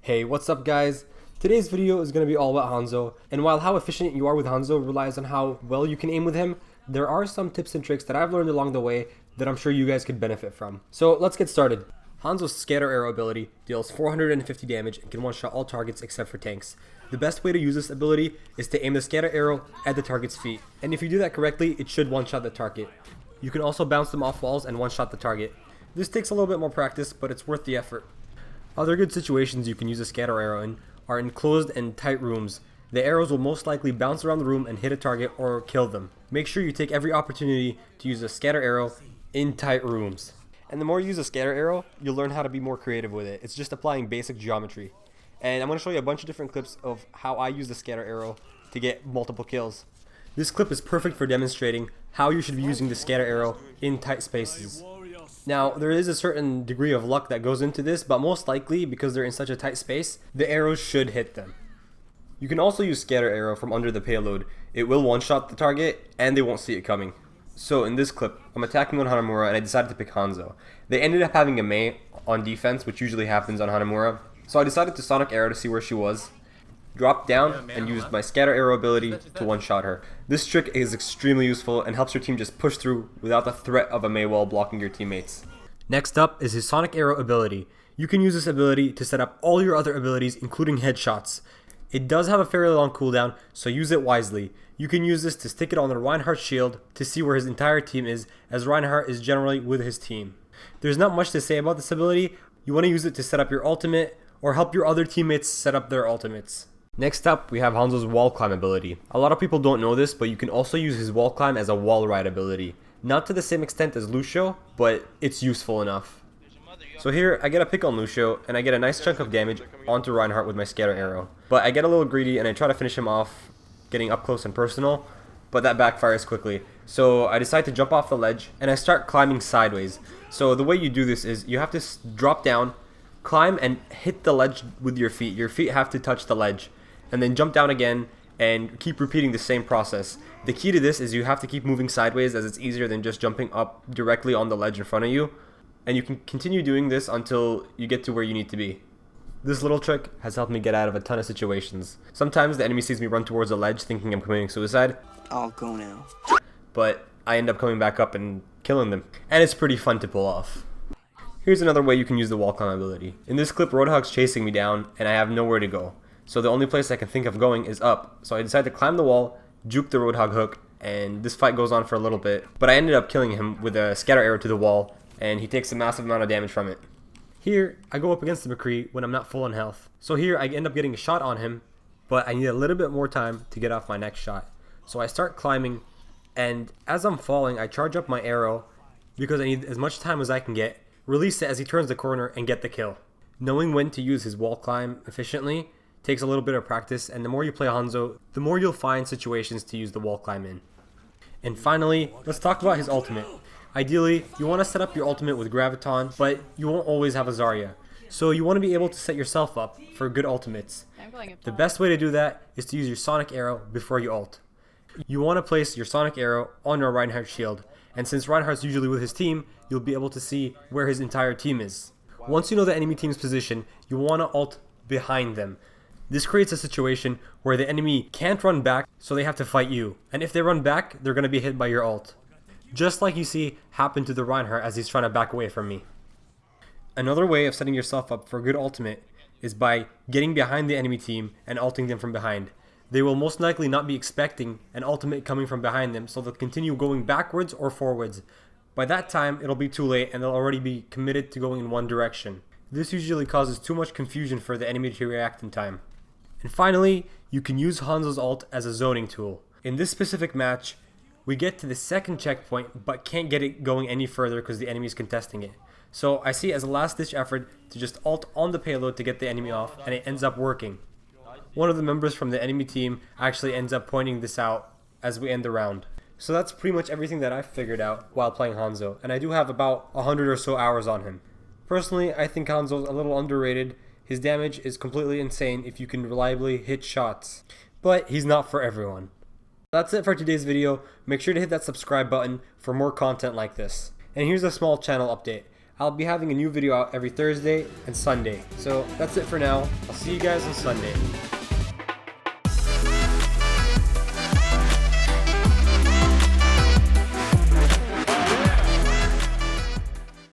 Hey, what's up guys? Today's video is going to be all about Hanzo, and while how efficient you are with Hanzo relies on how well you can aim with him, there are some tips and tricks that I've learned along the way that I'm sure you guys could benefit from. So let's get started. Hanzo's scatter arrow ability deals 450 damage and can one-shot all targets except for tanks. The best way to use this ability is to aim the scatter arrow at the target's feet, and if you do that correctly, it should one-shot the target. You can also bounce them off walls and one-shot the target. This takes a little bit more practice, but it's worth the effort. Other good situations you can use a scatter arrow in are enclosed and tight rooms. The arrows will most likely bounce around the room and hit a target or kill them. Make sure you take every opportunity to use a scatter arrow in tight rooms. And the more you use a scatter arrow, you'll learn how to be more creative with it. It's just applying basic geometry. And I'm going to show you a bunch of different clips of how I use the scatter arrow to get multiple kills. This clip is perfect for demonstrating how you should be using the scatter arrow in tight spaces. Now, there is a certain degree of luck that goes into this, but most likely, because they're in such a tight space, the arrows should hit them. You can also use scatter arrow from under the payload. It will one-shot the target, and they won't see it coming. So in this clip, I'm attacking on Hanamura, and I decided to pick Hanzo. They ended up having a Mei on defense, which usually happens on Hanamura. So I decided to sonic arrow to see where she was, dropped down, and used my scatter arrow ability to one-shot her. This trick is extremely useful and helps your team just push through without the threat of a Mei wall blocking your teammates. Next up is his sonic arrow ability. You can use this ability to set up all your other abilities, including headshots. It does have a fairly long cooldown, so use it wisely. You can use this to stick it on the Reinhardt shield to see where his entire team is, as Reinhardt is generally with his team. There's not much to say about this ability. You want to use it to set up your ultimate or help your other teammates set up their ultimates. Next up, we have Hanzo's wall climb ability. A lot of people don't know this, but you can also use his wall climb as a wall ride ability. Not to the same extent as Lucio, but it's useful enough. So here, I get a pick on Lucio, and I get a nice chunk of damage onto Reinhardt with my scatter arrow. But I get a little greedy, and I try to finish him off, getting up close and personal, but that backfires quickly. So I decide to jump off the ledge, and I start climbing sideways. So the way you do this is, you have to drop down, climb, and hit the ledge with your feet. Your feet have to touch the ledge. And then jump down again and keep repeating the same process. The key to this is you have to keep moving sideways, as it's easier than just jumping up directly on the ledge in front of you. And you can continue doing this until you get to where you need to be. This little trick has helped me get out of a ton of situations. Sometimes the enemy sees me run towards a ledge thinking I'm committing suicide. I'll go now. But I end up coming back up and killing them. And it's pretty fun to pull off. Here's another way you can use the wall climb ability. In this clip, Roadhog's chasing me down and I have nowhere to go. So the only place I can think of going is up. So I decide to climb the wall, juke the Roadhog hook, and this fight goes on for a little bit. But I ended up killing him with a scatter arrow to the wall, and he takes a massive amount of damage from it. Here, I go up against the McCree when I'm not full on health. So here, I end up getting a shot on him, but I need a little bit more time to get off my next shot. So I start climbing, and as I'm falling, I charge up my arrow, because I need as much time as I can get, release it as he turns the corner, and get the kill. Knowing when to use his wall climb efficiently takes a little bit of practice, and the more you play Hanzo, the more you'll find situations to use the wall climb in. And finally, let's talk about his ultimate. Ideally, you want to set up your ultimate with Graviton, but you won't always have a Zarya. So you want to be able to set yourself up for good ultimates. The best way to do that is to use your sonic arrow before you ult. You want to place your sonic arrow on your Reinhardt shield, and since Reinhardt's usually with his team, you'll be able to see where his entire team is. Once you know the enemy team's position, you want to ult behind them. This creates a situation where the enemy can't run back, so they have to fight you. And if they run back, they're going to be hit by your ult. Just like you see happen to the Reinhardt as he's trying to back away from me. Another way of setting yourself up for a good ultimate is by getting behind the enemy team and ulting them from behind. They will most likely not be expecting an ultimate coming from behind them, so they'll continue going backwards or forwards. By that time, it'll be too late and they'll already be committed to going in one direction. This usually causes too much confusion for the enemy to react in time. And finally, you can use Hanzo's ult as a zoning tool. In this specific match, we get to the second checkpoint but can't get it going any further because the enemy is contesting it. So I see it as a last ditch effort to just ult on the payload to get the enemy off, and it ends up working. One of the members from the enemy team actually ends up pointing this out as we end the round. So that's pretty much everything that I've figured out while playing Hanzo, and I do have about 100 or so hours on him. Personally, I think Hanzo's a little underrated. His damage is completely insane if you can reliably hit shots, but he's not for everyone. That's it for today's video. Make sure to hit that subscribe button for more content like this. And here's a small channel update. I'll be having a new video out every Thursday and Sunday. So that's it for now. I'll see you guys on Sunday.